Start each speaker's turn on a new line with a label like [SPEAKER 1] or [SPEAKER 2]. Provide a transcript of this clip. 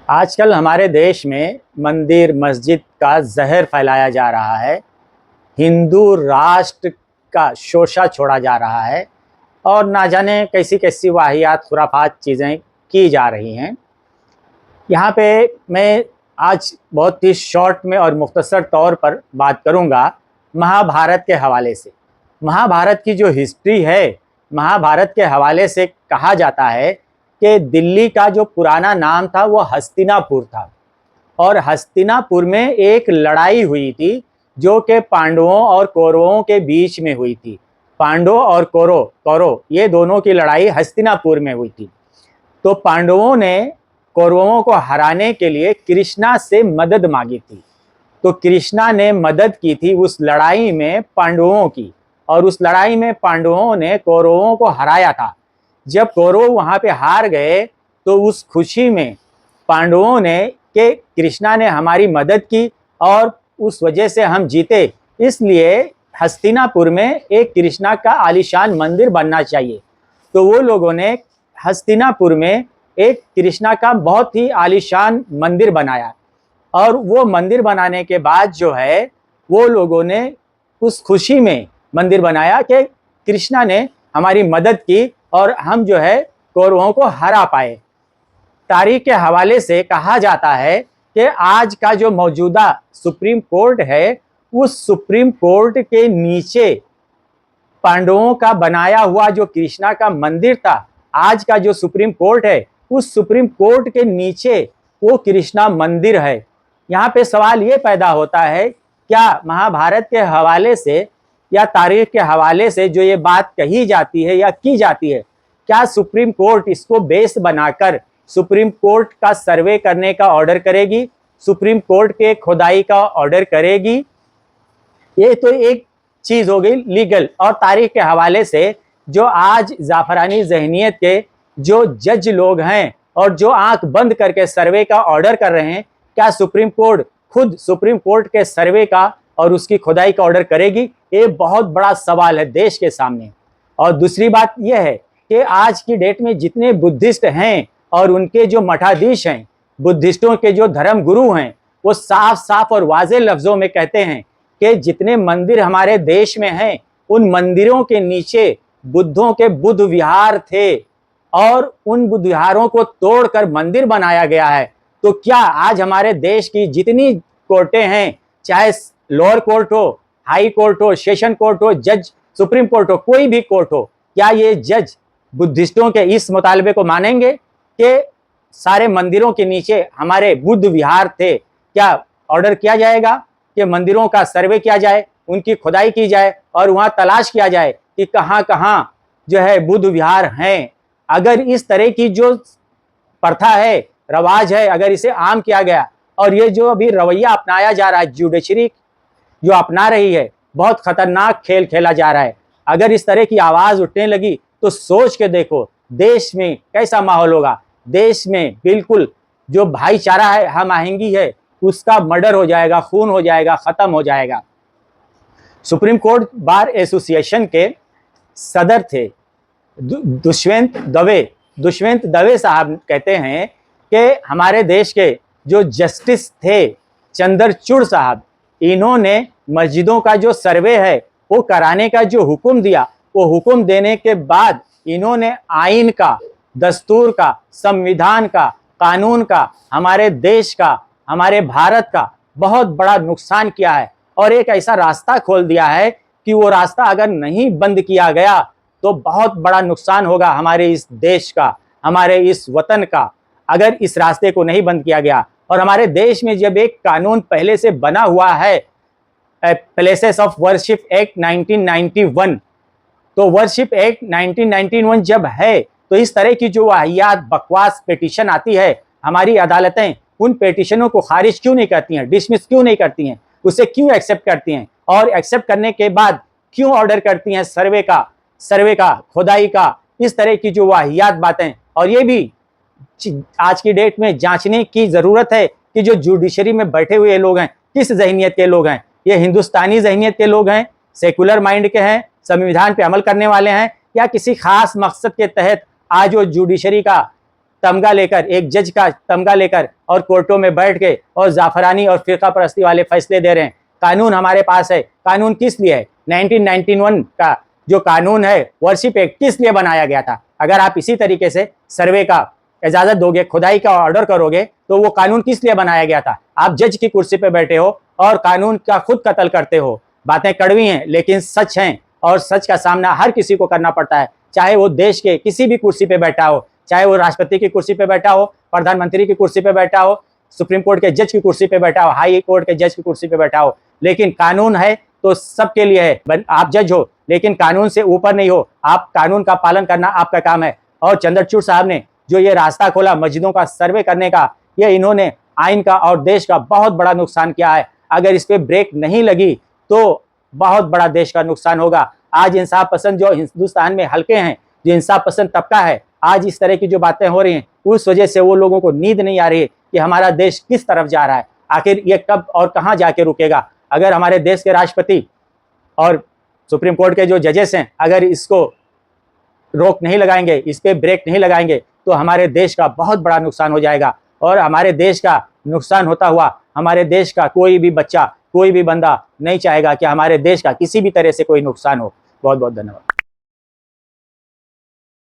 [SPEAKER 1] आजकल हमारे देश में मंदिर मस्जिद का जहर फैलाया जा रहा है। हिंदू राष्ट्र का शोषा छोड़ा जा रहा है और ना जाने कैसी कैसी वाहियात खुराफात चीज़ें की जा रही हैं। यहाँ पे मैं आज बहुत ही शॉर्ट में और मुख्तसर तौर पर बात करूँगा महाभारत के हवाले से। महाभारत की जो हिस्ट्री है, महाभारत के हवाले से कहा जाता है कि दिल्ली का जो पुराना नाम था वो हस्तिनापुर था और हस्तिनापुर में एक लड़ाई हुई थी जो कि पांडवों और कौरवों के बीच में हुई थी। पांडवों और कौरव ये दोनों की लड़ाई हस्तिनापुर में हुई थी। तो पांडवों ने कौरवों को हराने के लिए कृष्णा से मदद मांगी थी। तो कृष्णा ने मदद की थी उस लड़ाई में पांडवों की, और उस लड़ाई में पांडवों ने कौरवों को हराया था। जब कौरव वहां पे हार गए तो उस खुशी में पांडवों ने कि कृष्णा ने हमारी मदद की और उस वजह से हम जीते, इसलिए हस्तिनापुर में एक कृष्णा का आलीशान मंदिर बनना चाहिए। तो वो लोगों ने हस्तिनापुर में एक कृष्णा का बहुत ही आलीशान मंदिर बनाया और वो मंदिर बनाने के बाद जो है वो लोगों ने उस खुशी में मंदिर बनाया कि कृष्णा ने हमारी मदद की और हम जो है कौरवों को हरा पाए। तारीख के हवाले से कहा जाता है कि आज का जो मौजूदा सुप्रीम कोर्ट है उस सुप्रीम कोर्ट के नीचे पांडवों का बनाया हुआ जो कृष्णा का मंदिर था, आज का जो सुप्रीम कोर्ट है उस सुप्रीम कोर्ट के नीचे वो कृष्णा मंदिर है। यहाँ पे सवाल ये पैदा होता है, क्या महाभारत के हवाले से या तारीख के हवाले से जो ये बात कही जाती है या की जाती है, क्या सुप्रीम कोर्ट इसको बेस बनाकर सुप्रीम कोर्ट का सर्वे करने का ऑर्डर करेगी, सुप्रीम कोर्ट के खुदाई का ऑर्डर करेगी? ये तो एक चीज हो गई लीगल। और तारीख के हवाले से जो आज जाफरानी जहनीत के जो जज लोग हैं और जो आंख बंद करके सर्वे का ऑर्डर कर रहे हैं, क्या सुप्रीम कोर्ट खुद सुप्रीम कोर्ट के सर्वे का और उसकी खुदाई का ऑर्डर करेगी? ये बहुत बड़ा सवाल है देश के सामने। और दूसरी बात यह है कि आज की डेट में जितने बुद्धिस्ट हैं और उनके जो मठाधीश हैं, बुद्धिस्टों के जो धर्म गुरु हैं, वो साफ साफ और वाज़ेह लफ्जों में कहते हैं कि जितने मंदिर हमारे देश में हैं उन मंदिरों के नीचे बुद्धों के बुद्ध विहार थे और उन बुद्ध विहारों को तोड़कर मंदिर बनाया गया है। तो क्या आज हमारे देश की जितनी कोर्टें हैं, चाहे लोअर कोर्ट हो, हाई कोर्ट हो, सेशन कोर्ट हो, जज सुप्रीम कोर्ट हो, कोई भी कोर्ट हो, क्या ये जज बुद्धिस्टों के इस मुतालबे को मानेंगे कि सारे मंदिरों के नीचे हमारे बुद्ध विहार थे? क्या ऑर्डर किया जाएगा कि मंदिरों का सर्वे किया जाए, उनकी खुदाई की जाए और वहां तलाश किया जाए कि कहां कहां जो है बुद्ध विहार हैं? अगर इस तरह की जो प्रथा है, रवाज है, अगर इसे आम किया गया और ये जो अभी रवैया अपनाया जा रहा है, जुडिशरी जो अपना रही है, बहुत खतरनाक खेल खेला जा रहा है। अगर इस तरह की आवाज उठने लगी तो सोच के देखो देश में कैसा माहौल होगा। देश में बिल्कुल जो भाईचारा है, हम आहंगी है, उसका मर्डर हो जाएगा, खून हो जाएगा, खत्म हो जाएगा। सुप्रीम कोर्ट बार एसोसिएशन के सदर थे दुष्यंत दवे साहब कहते हैं कि हमारे देश के जो जस्टिस थे चंद्रचूड़ साहब, इन्होंने मस्जिदों का जो सर्वे है वो कराने का जो हुक्म दिया, वो हुक्म देने के बाद इन्होंने आइन का, दस्तूर का, संविधान का, कानून का, हमारे देश का, हमारे भारत का बहुत बड़ा नुकसान किया है और एक ऐसा रास्ता खोल दिया है कि वो रास्ता अगर नहीं बंद किया गया तो बहुत बड़ा नुकसान होगा हमारे इस देश का, हमारे इस वतन का, अगर इस रास्ते को नहीं बंद किया गया। और हमारे देश में जब एक कानून पहले से बना हुआ है, प्लेसेस ऑफ वर्शिप एक्ट 1991, तो वर्शिप एक्ट 1991 जब है तो इस तरह की जो वाहियात बकवास पिटीशन आती है, हमारी अदालतें उन पिटीशनों को खारिज क्यों नहीं करती हैं, डिसमिस क्यों नहीं करती हैं, उसे क्यों एक्सेप्ट करती हैं और एक्सेप्ट करने के बाद क्यों ऑर्डर करती हैं सर्वे का, खुदाई का, इस तरह की जो वाहियात बातें। और ये भी आज की डेट में जांचने की जरूरत है कि जो जुडिशरी में बैठे हुए लोग हैं किस जहनीत के लोग हैं। ये हिंदुस्तानी जहनीत के लोग हैं, सेकुलर माइंड के हैं, संविधान पे अमल करने वाले हैं, या किसी खास मकसद के तहत आज वो जुडिशरी का तमगा लेकर, एक जज का तमगा लेकर और कोर्टों में बैठ के और जाफरानी और फिरका परस्ती वाले फैसले दे रहे हैं। कानून हमारे पास है। कानून किस लिए है? 1991 का जो कानून है, वर्शिप एक्ट, किस लिए बनाया गया था? अगर आप इसी तरीके से सर्वे का इजाजत दोगे, खुदाई का ऑर्डर करोगे, तो वो कानून किस लिए बनाया गया था? आप जज की कुर्सी पे बैठे हो और कानून का खुद कत्ल करते हो। बातें कड़वी हैं लेकिन सच हैं, और सच का सामना हर किसी को करना पड़ता है, चाहे वो देश के किसी भी कुर्सी पे बैठा हो, चाहे वो राष्ट्रपति की कुर्सी पे बैठा हो, प्रधानमंत्री की कुर्सी पे बैठा हो, सुप्रीम कोर्ट के जज की कुर्सी पे बैठा हो, हाई कोर्ट के जज की कुर्सी पे बैठा हो। लेकिन कानून है तो सबके लिए है। आप जज हो लेकिन कानून से ऊपर नहीं हो। आप कानून का पालन करना आपका काम है। और चंद्रचूड़ साहब ने जो ये रास्ता खोला मस्जिदों का सर्वे करने का, ये इन्होंने आइन का और देश का बहुत बड़ा नुकसान किया है। अगर इस पे ब्रेक नहीं लगी तो बहुत बड़ा देश का नुकसान होगा। आज इंसाफ पसंद जो हिंदुस्तान में हल्के हैं, जो इंसाफ पसंद तबका है, आज इस तरह की जो बातें हो रही हैं, उस वजह से वो लोगों को नींद नहीं आ रही है कि हमारा देश किस तरफ जा रहा है, आखिर ये कब और कहां जाके रुकेगा। अगर हमारे देश के राष्ट्रपति और सुप्रीम कोर्ट के जो जजेस हैं, अगर इसको रोक नहीं लगाएंगे, इस पे ब्रेक नहीं लगाएंगे, तो हमारे देश का बहुत बड़ा नुकसान हो जाएगा। और हमारे देश का नुकसान होता हुआ हमारे देश का कोई भी बच्चा, कोई भी बंदा नहीं चाहेगा कि हमारे देश का किसी भी तरह से कोई नुकसान हो। बहुत बहुत धन्यवाद।